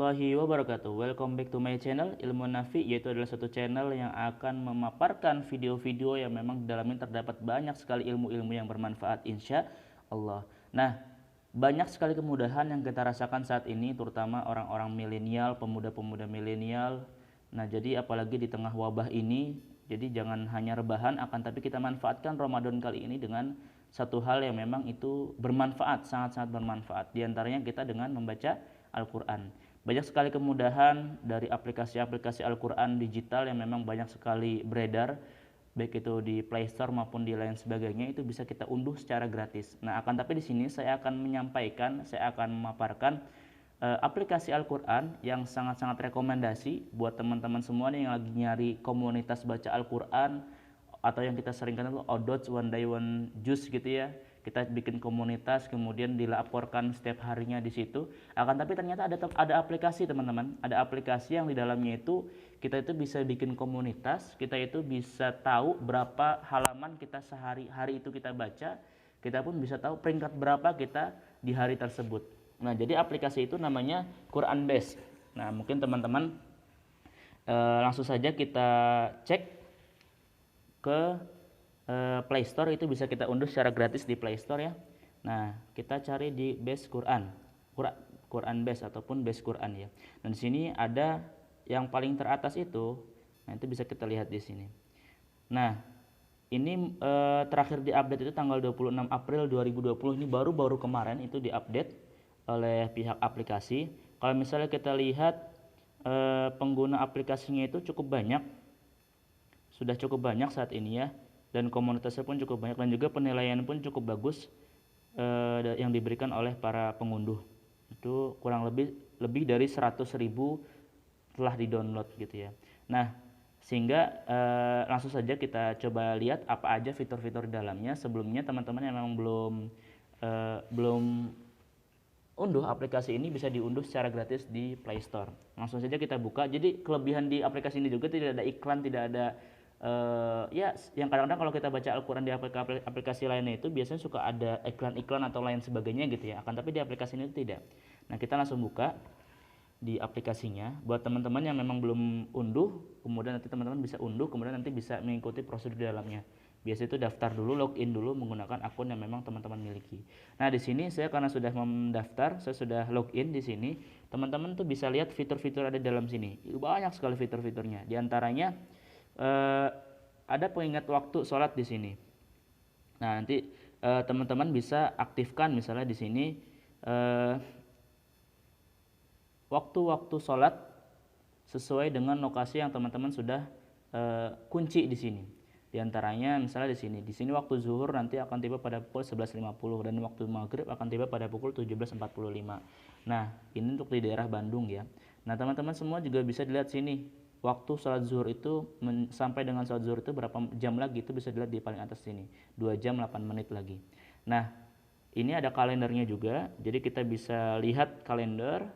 warahmatullahi wabarakatuh. Welcome back to my channel Ilmu Nafi, yaitu adalah satu channel yang akan memaparkan video-video yang memang di dalamnya terdapat banyak sekali ilmu-ilmu yang bermanfaat insya Allah. Nah, banyak sekali kemudahan yang kita rasakan saat ini, terutama orang-orang milenial, pemuda-pemuda milenial. Nah, jadi apalagi di tengah wabah ini, jadi jangan hanya rebahan, akan tapi kita manfaatkan Ramadan kali ini dengan satu hal yang memang itu bermanfaat, sangat-sangat bermanfaat. Di antaranya kita dengan membaca Al-Quran. Banyak sekali kemudahan dari aplikasi-aplikasi Al-Quran digital yang memang banyak sekali beredar, baik itu di Play Store maupun di lain sebagainya, itu bisa kita unduh secara gratis. Nah, akan tapi di sini saya akan menyampaikan, saya akan memaparkan aplikasi Al-Quran yang sangat-sangat rekomendasi buat teman-teman semua nih yang lagi nyari komunitas baca Al-Quran, atau yang kita sering kenal Odots One Day One Juice gitu ya. Kita bikin komunitas, kemudian dilaporkan setiap harinya di situ. Akan tapi ternyata ada aplikasi, teman-teman. Ada aplikasi yang di dalamnya itu kita itu bisa bikin komunitas, kita itu bisa tahu berapa halaman kita hari itu kita baca, kita pun bisa tahu peringkat berapa kita di hari tersebut. Nah, jadi aplikasi itu namanya Quran Base. Nah, mungkin teman-teman langsung saja kita cek ke Play Store, itu bisa kita unduh secara gratis di Play Store ya. Nah, kita cari di Base Quran Base ataupun Base Quran ya. Dan di sini ada yang paling teratas itu. Nah, itu bisa kita lihat di sini. Nah, ini terakhir diupdate itu tanggal 26 April 2020. Ini baru-baru kemarin itu diupdate oleh pihak aplikasi. Kalau misalnya kita lihat pengguna aplikasinya itu cukup banyak. Sudah cukup banyak saat ini ya, dan komunitasnya pun cukup banyak, dan juga penilaian pun cukup bagus yang diberikan oleh para pengunduh. Itu kurang lebih dari 100.000 telah di-download gitu ya. Nah, sehingga langsung saja kita coba lihat apa aja fitur-fitur di dalamnya. Sebelumnya teman-teman yang memang belum unduh aplikasi ini, bisa diunduh secara gratis di Play Store. Langsung saja kita buka. Jadi kelebihan di aplikasi ini juga tidak ada iklan, tidak ada ya, yang kadang-kadang kalau kita baca Al-Quran di aplikasi lainnya itu biasanya suka ada iklan-iklan atau lain sebagainya gitu ya. Akan tapi di aplikasi ini itu tidak. Nah, kita langsung buka di aplikasinya. Buat teman-teman yang memang belum unduh, kemudian nanti teman-teman bisa unduh, kemudian nanti bisa mengikuti prosedur di dalamnya. Biasa itu daftar dulu, login dulu menggunakan akun yang memang teman-teman miliki. Nah, di sini saya karena sudah mendaftar, saya sudah login di sini. Teman-teman tuh bisa lihat fitur-fitur ada di dalam sini. Banyak sekali fitur-fiturnya. Di antaranya ada pengingat waktu sholat di sini. Nah, nanti teman-teman bisa aktifkan misalnya di sini waktu-waktu sholat sesuai dengan lokasi yang teman-teman sudah kunci di sini. Di antaranya misalnya di sini waktu zuhur nanti akan tiba pada pukul 11.50 dan waktu maghrib akan tiba pada pukul 17.45. Nah, ini untuk di daerah Bandung ya. Nah, teman-teman semua juga bisa dilihat sini. Waktu sholat zuhur itu sampai dengan sholat zuhur itu berapa jam lagi, itu bisa dilihat di paling atas sini, 2 jam 8 menit lagi. Nah, ini ada kalendernya juga, jadi kita bisa lihat kalender.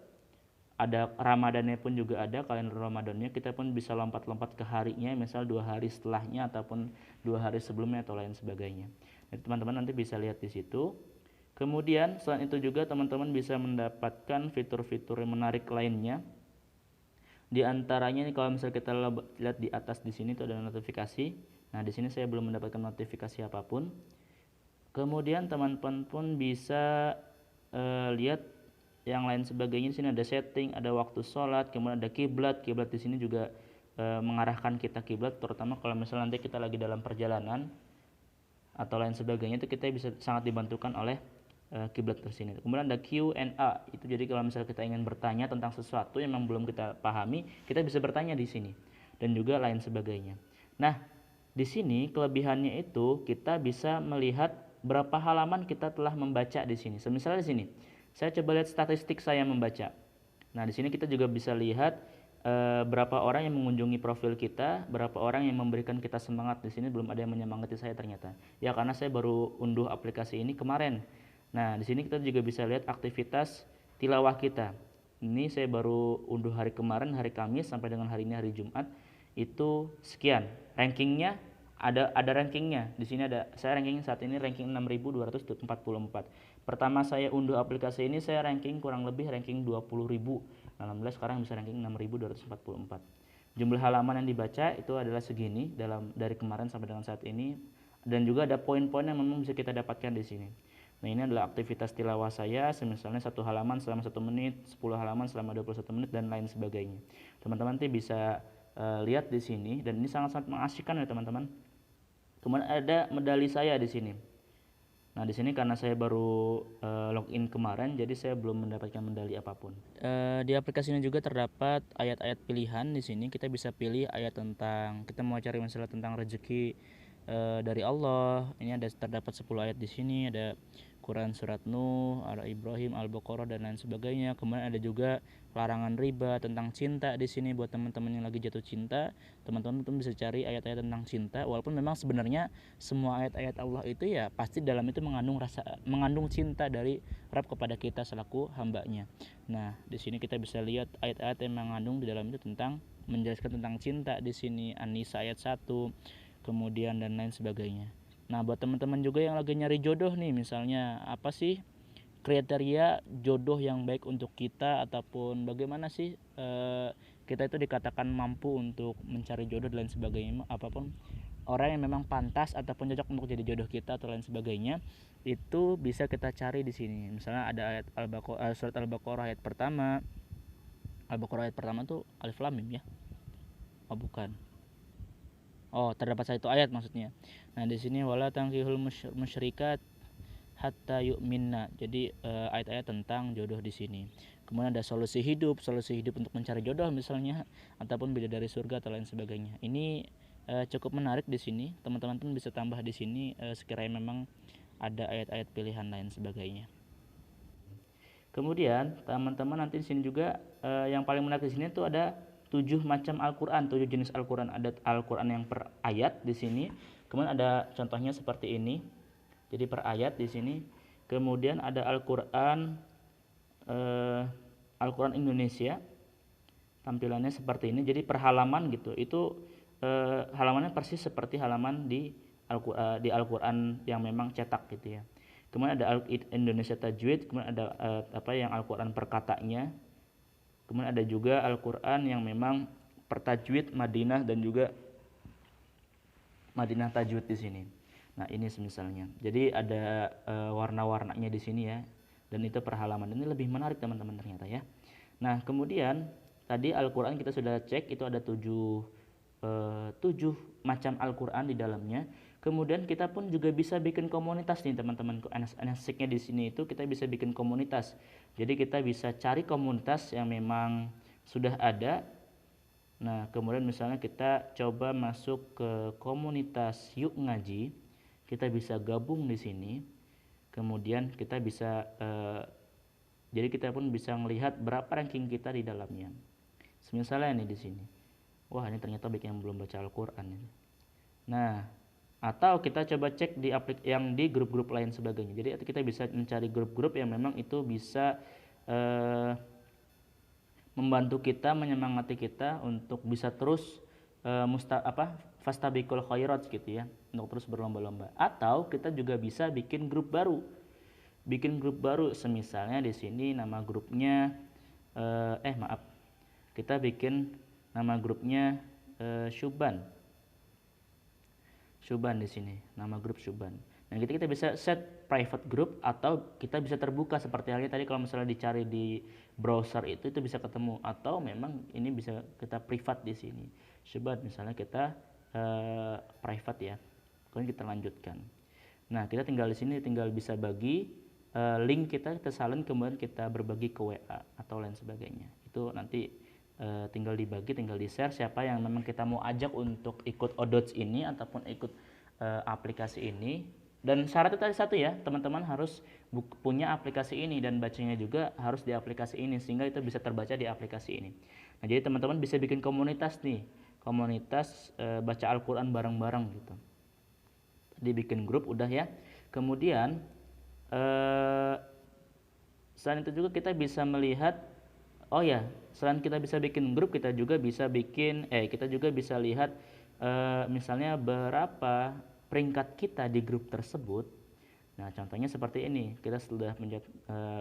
Ada Ramadannya pun juga ada, kalender Ramadannya. Kita pun bisa lompat-lompat ke harinya, misal 2 hari setelahnya ataupun 2 hari sebelumnya atau lain sebagainya. Jadi teman-teman nanti bisa lihat di situ. Kemudian selain itu juga teman-teman bisa mendapatkan fitur-fitur yang menarik lainnya. Di antaranya nih, kalau misalnya kita lihat di atas di sini itu ada notifikasi. Nah, di sini saya belum mendapatkan notifikasi apapun. Kemudian teman-teman pun bisa lihat yang lain sebagainya. Di sini ada setting, ada waktu sholat, kemudian ada kiblat. Kiblat di sini juga mengarahkan kita kiblat, terutama kalau misalnya nanti kita lagi dalam perjalanan atau lain sebagainya, itu kita bisa sangat dibantukan oleh kiblat di sini. Kemudian ada Q&A, itu jadi kalau misalnya kita ingin bertanya tentang sesuatu yang memang belum kita pahami, kita bisa bertanya di sini, dan juga lain sebagainya. Nah, di sini kelebihannya itu kita bisa melihat berapa halaman kita telah membaca di sini. Misalnya di sini, saya coba lihat statistik saya membaca. Nah, di sini kita juga bisa lihat berapa orang yang mengunjungi profil kita, berapa orang yang memberikan kita semangat. Di sini belum ada yang menyemangati saya ternyata. Ya, karena saya baru unduh aplikasi ini kemarin. Nah, di sini kita juga bisa lihat aktivitas tilawah kita. Ini saya baru unduh hari kemarin, hari Kamis, sampai dengan hari ini hari Jumat. Itu sekian. Rankingnya ada rankingnya. Di sini ada, saya ranking saat ini ranking 6.244. Pertama saya unduh aplikasi ini, saya ranking kurang lebih ranking 20.000. Alhamdulillah sekarang bisa ranking 6.244. Jumlah halaman yang dibaca itu adalah segini dari kemarin sampai dengan saat ini, dan juga ada poin-poin yang memang bisa kita dapatkan di sini. Nah, ini adalah aktivitas tilawah saya, misalnya 1 halaman selama 1 menit, 10 halaman selama 21 menit, dan lain sebagainya. Teman-teman nanti bisa lihat di sini, dan ini sangat-sangat mengasyikkan ya teman-teman. Kemudian ada medali saya di sini. Nah, di sini karena saya baru login kemarin, jadi saya belum mendapatkan medali apapun. Di aplikasi ini juga terdapat ayat-ayat pilihan. Di sini kita bisa pilih ayat tentang, kita mau cari masalah tentang rezeki dari Allah. Ini ada terdapat 10 ayat di sini. Ada Quran surat Nuh, Al-Ibrahim, Al-Baqarah, dan lain sebagainya. Kemudian ada juga larangan riba, tentang cinta di sini buat teman-teman yang lagi jatuh cinta. Teman-teman pun bisa cari ayat-ayat tentang cinta, walaupun memang sebenarnya semua ayat-ayat Allah itu ya pasti dalam itu mengandung cinta dari Rabb kepada kita selaku hambanya. Nah, di sini kita bisa lihat ayat-ayat yang mengandung di dalam itu tentang menjelaskan tentang cinta di sini, An-Nisa ayat 1, kemudian dan lain sebagainya. Nah, buat teman-teman juga yang lagi nyari jodoh nih, misalnya apa sih kriteria jodoh yang baik untuk kita, ataupun bagaimana sih kita itu dikatakan mampu untuk mencari jodoh dan lain sebagainya, apapun orang yang memang pantas ataupun cocok untuk jadi jodoh kita atau lain sebagainya, itu bisa kita cari di sini. Misalnya ada ayat surat Al-Baqarah ayat pertama. Al-Baqarah ayat pertama tuh Alif Lam Mim ya? Oh, bukan. Oh, terdapat satu ayat maksudnya. Nah, di sini wala tangkihul musyrikat hatta yu'minna. Jadi ayat-ayat tentang jodoh di sini. Kemudian ada solusi hidup untuk mencari jodoh misalnya, ataupun bidadari surga atau lain sebagainya. Ini cukup menarik di sini. Teman-teman pun bisa tambah di sini sekiranya memang ada ayat-ayat pilihan lain sebagainya. Kemudian teman-teman nanti di sini juga yang paling menarik di sini tuh ada 7 macam Al-Qur'an, 7 jenis Al-Qur'an. Ada Al-Qur'an yang per ayat di sini. Kemudian ada contohnya seperti ini. Jadi per ayat di sini. Kemudian ada Al-Qur'an Al-Qur'an Indonesia. Tampilannya seperti ini. Jadi per halaman gitu. Itu halamannya persis seperti halaman di Al-Qur'an yang memang cetak gitu ya. Kemudian ada Indonesia Tajwid, kemudian ada yang Al-Qur'an per katanya. Kemudian ada juga Al-Qur'an yang memang per tajwid Madinah dan juga Madinah Tajwid di sini. Nah, ini misalnya. Jadi ada warna-warnanya di sini ya. Dan itu per halaman. Ini lebih menarik teman-teman ternyata ya. Nah, kemudian tadi Al-Qur'an kita sudah cek itu ada 7 macam Al-Qur'an di dalamnya. Kemudian kita pun juga bisa bikin komunitas nih teman-teman. Asiknya di sini itu kita bisa bikin komunitas. Jadi kita bisa cari komunitas yang memang sudah ada. Nah, kemudian misalnya kita coba masuk ke komunitas Yuk Ngaji, kita bisa gabung di sini. Kemudian kita bisa jadi kita pun bisa melihat berapa ranking kita di dalamnya. Misalnya ini di sini. Wah, ini ternyata baik yang belum baca Al-Qur'an ini. Nah, atau kita coba cek di yang di grup-grup lain sebagainya. Jadi kita bisa mencari grup-grup yang memang itu bisa membantu kita, menyemangati kita untuk bisa terus fastabiqul khairat gitu ya, untuk terus berlomba-lomba. Atau kita juga bisa bikin grup baru. Semisalnya di sini nama grupnya kita bikin nama grupnya Syuban di sini, nama grup Syuban. Nah, kita bisa set private group atau kita bisa terbuka seperti halnya tadi kalau misalnya dicari di browser itu bisa ketemu, atau memang ini bisa kita privat di sini. Syuban misalnya kita private ya. Kemudian kita lanjutkan. Nah, kita tinggal di sini tinggal bisa bagi link kita salin, kemudian kita berbagi ke WA atau lain sebagainya. Itu nanti tinggal dibagi, tinggal di-share siapa yang memang kita mau ajak untuk ikut Odots ini ataupun ikut aplikasi ini. Dan syaratnya tadi satu ya, teman-teman harus punya aplikasi ini dan bacanya juga harus di aplikasi ini sehingga itu bisa terbaca di aplikasi ini. Nah, jadi teman-teman bisa bikin komunitas nih, komunitas baca Al-Qur'an bareng-bareng gitu. Tadi bikin grup udah ya. Kemudian selain itu juga kita bisa melihat, oh ya, selain kita bisa bikin grup, kita juga bisa lihat misalnya berapa peringkat kita di grup tersebut. Nah, contohnya seperti ini. Kita sudah menjadi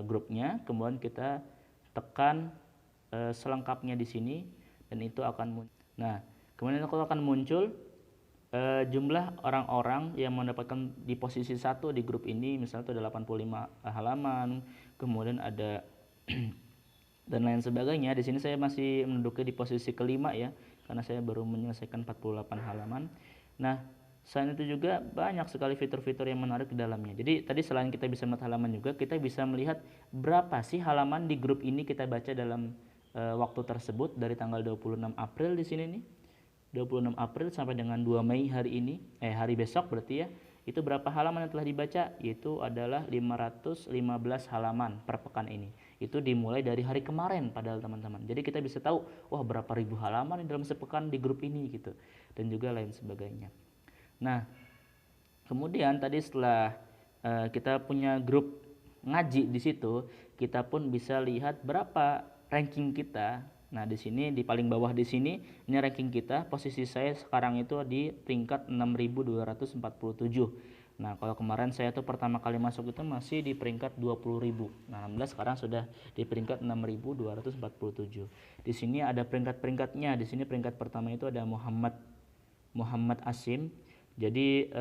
grupnya, kemudian kita tekan selengkapnya di sini dan itu akan muncul. Nah, kemudian aku akan muncul jumlah orang-orang yang mendapatkan di posisi 1 di grup ini, misalnya itu ada 85 halaman, kemudian ada dan lain sebagainya. Di sini saya masih menduduki di posisi kelima ya, karena saya baru menyelesaikan 48 halaman. Nah, selain itu juga banyak sekali fitur-fitur yang menarik di dalamnya. Jadi tadi selain kita bisa melihat halaman juga, kita bisa melihat berapa sih halaman di grup ini kita baca dalam waktu tersebut dari tanggal 26 April di sini nih. 26 April sampai dengan 2 Mei hari ini, hari besok berarti ya, itu berapa halaman yang telah dibaca? Yaitu adalah 515 halaman per pekan ini. Itu dimulai dari hari kemarin padahal teman-teman. Jadi kita bisa tahu, wah berapa ribu halaman dalam sepekan di grup ini gitu. Dan juga lain sebagainya. Nah, kemudian tadi setelah kita punya grup ngaji di situ, kita pun bisa lihat berapa ranking kita. Nah, di sini di paling bawah di sini ini ranking kita. Posisi saya sekarang itu di peringkat 6.247. Nah, kalau kemarin saya tuh pertama kali masuk itu masih di peringkat 20.000. Nah, alhamdulillah sekarang sudah di peringkat 6.247. Di sini ada peringkat-peringkatnya. Di sini peringkat pertama itu ada Muhammad Asim. Jadi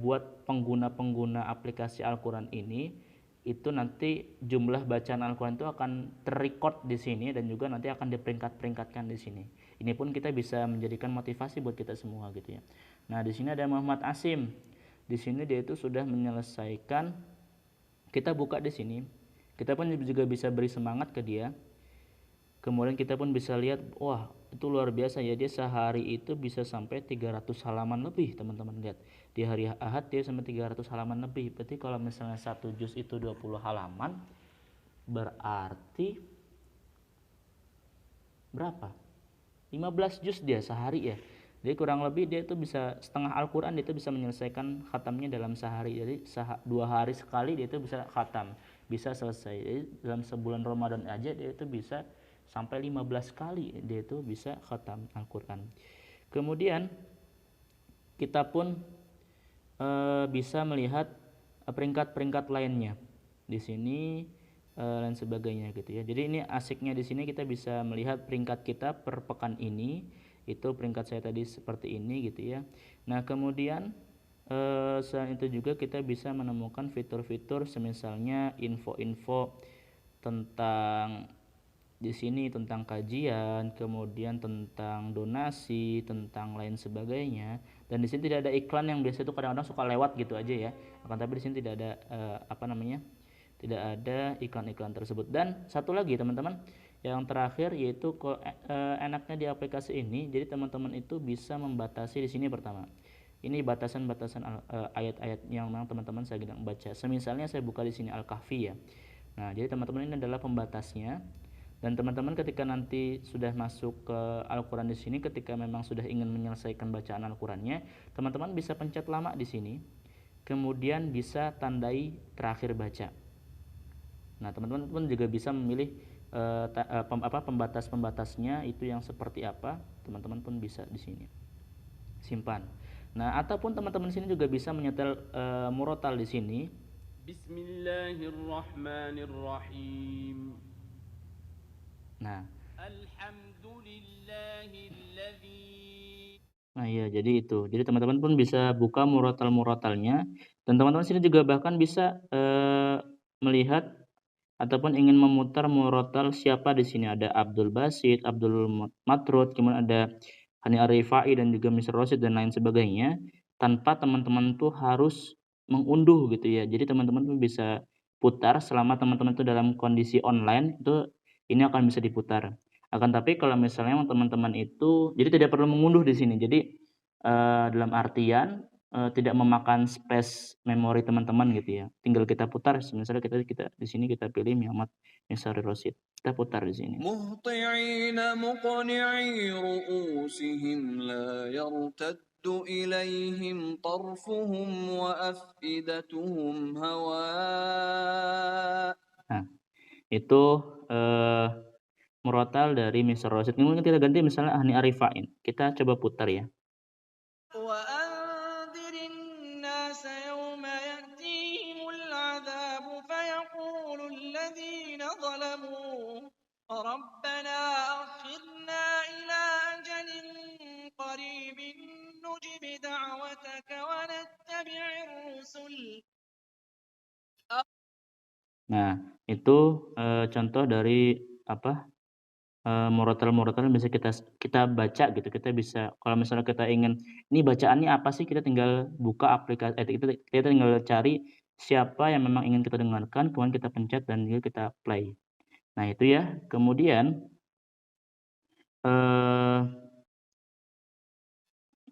buat pengguna-pengguna aplikasi Al-Quran ini itu nanti jumlah bacaan Al-Quran itu akan terrecord di sini dan juga nanti akan diperingkat-peringkatkan di sini. Ini pun kita bisa menjadikan motivasi buat kita semua gitu ya. Nah, di sini ada Muhammad Asim. Di sini dia itu sudah menyelesaikan. Kita buka di sini. Kita pun juga bisa beri semangat ke dia. Kemudian kita pun bisa lihat, wah itu luar biasa ya, dia sehari itu bisa sampai 300 halaman lebih teman-teman lihat. Di hari Ahad dia sampai 300 halaman lebih. Berarti kalau misalnya satu juz itu 20 halaman, berarti berapa? 15 juz dia sehari ya. Jadi kurang lebih dia itu bisa setengah Al-Quran, dia itu bisa menyelesaikan khatamnya dalam sehari. Jadi 2 hari sekali dia itu bisa khatam, bisa selesai. Jadi dalam sebulan Ramadan aja dia itu bisa sampai 15 kali dia itu bisa khatam Al-Quran. Kemudian kita pun bisa melihat peringkat-peringkat lainnya di sini dan sebagainya gitu ya. Jadi ini asiknya di sini kita bisa melihat peringkat kita per pekan ini. Itu peringkat saya tadi seperti ini gitu ya. Nah, kemudian selain itu juga kita bisa menemukan fitur-fitur semisalnya info-info tentang di sini tentang kajian, kemudian tentang donasi, tentang lain sebagainya. Dan di sini tidak ada iklan yang biasa itu kadang-kadang suka lewat gitu aja ya. Akan tapi di sini tidak ada tidak ada iklan-iklan tersebut. Dan satu lagi teman-teman, yang terakhir yaitu enaknya di aplikasi ini, jadi teman-teman itu bisa membatasi di sini pertama. Ini batasan-batasan ayat-ayat yang memang teman-teman saya sedang baca. Semisalnya saya buka di sini Al-Kahfi ya. Nah, jadi teman-teman ini adalah pembatasnya. Dan teman-teman ketika nanti sudah masuk ke Al-Quran di sini, ketika memang sudah ingin menyelesaikan bacaan Al-Qurannya, teman-teman bisa pencet lama di sini, kemudian bisa tandai terakhir baca. Nah, teman-teman pun juga bisa memilih pembatas-pembatasnya itu yang seperti apa, teman-teman pun bisa di sini simpan. Nah, ataupun teman-teman di sini juga bisa menyetel murotal di sini. Bismillahirrahmanirrahim. Nah, Nah ya, jadi itu. Jadi teman-teman pun bisa buka murotal-murotalnya, dan teman-teman sini juga bahkan bisa melihat ataupun ingin memutar murotal siapa di sini. Ada Abdul Basit, Abdul Matrud, kemudian ada Hani Arifai dan juga Mr. Rosid dan lain sebagainya, tanpa teman-teman tuh harus mengunduh gitu ya. Jadi teman-teman pun bisa putar selama teman-teman itu dalam kondisi online, itu ini akan bisa diputar. Akan tapi kalau misalnya teman-teman itu jadi tidak perlu mengunduh di sini. Jadi dalam artian tidak memakan space memori teman-teman gitu ya. Tinggal kita putar, misalnya kita di sini kita pilih Muhammad Misari Rosid. Kita putar di sini. Muhti'ina muqni'i ru'usihim la yartaddu ilaihim tarfuhum wa afidatuhum hawa. Nah, itu murotal dari Mr. Rosid. Kemudian kita ganti misalnya Hani Arifain. Kita coba putar ya. ربنا Nah, itu contoh dari apa, murotal-murotal yang bisa kita baca gitu. Kita bisa kalau misalnya kita ingin, ini bacaannya apa sih, kita tinggal buka kita tinggal cari siapa yang memang ingin kita dengarkan, kemudian kita pencet dan kita play. Nah itu ya. Kemudian, eee,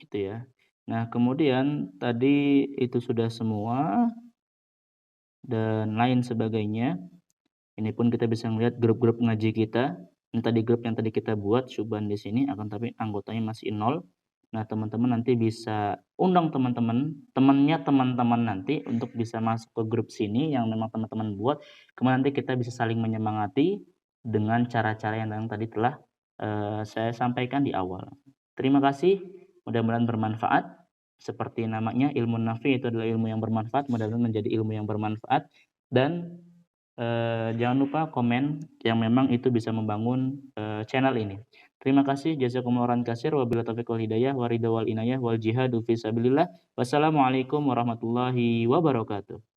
gitu ya. Nah kemudian tadi itu sudah semua dan lain sebagainya. Ini pun kita bisa melihat grup-grup ngaji kita. Ini tadi grup yang tadi kita buat, Syuban di sini, akan tapi anggotanya masih 0. Nah, teman-teman nanti bisa undang teman-teman, temannya teman-teman nanti untuk bisa masuk ke grup sini yang memang teman-teman buat. Kemudian nanti kita bisa saling menyemangati dengan cara-cara yang tadi telah saya sampaikan di awal. Terima kasih, mudah-mudahan bermanfaat. Seperti namanya, ilmu nafi itu adalah ilmu yang bermanfaat, mudah-mudahan menjadi ilmu yang bermanfaat. Dan jangan lupa komen yang memang itu bisa membangun channel ini. Terima kasih, jazakumullah khairan katsir, wabillahi taufiq wal hidayah, wa ridha wal inayah wal jihadu fi sabilillah. Wassalamualaikum warahmatullahi wabarakatuh.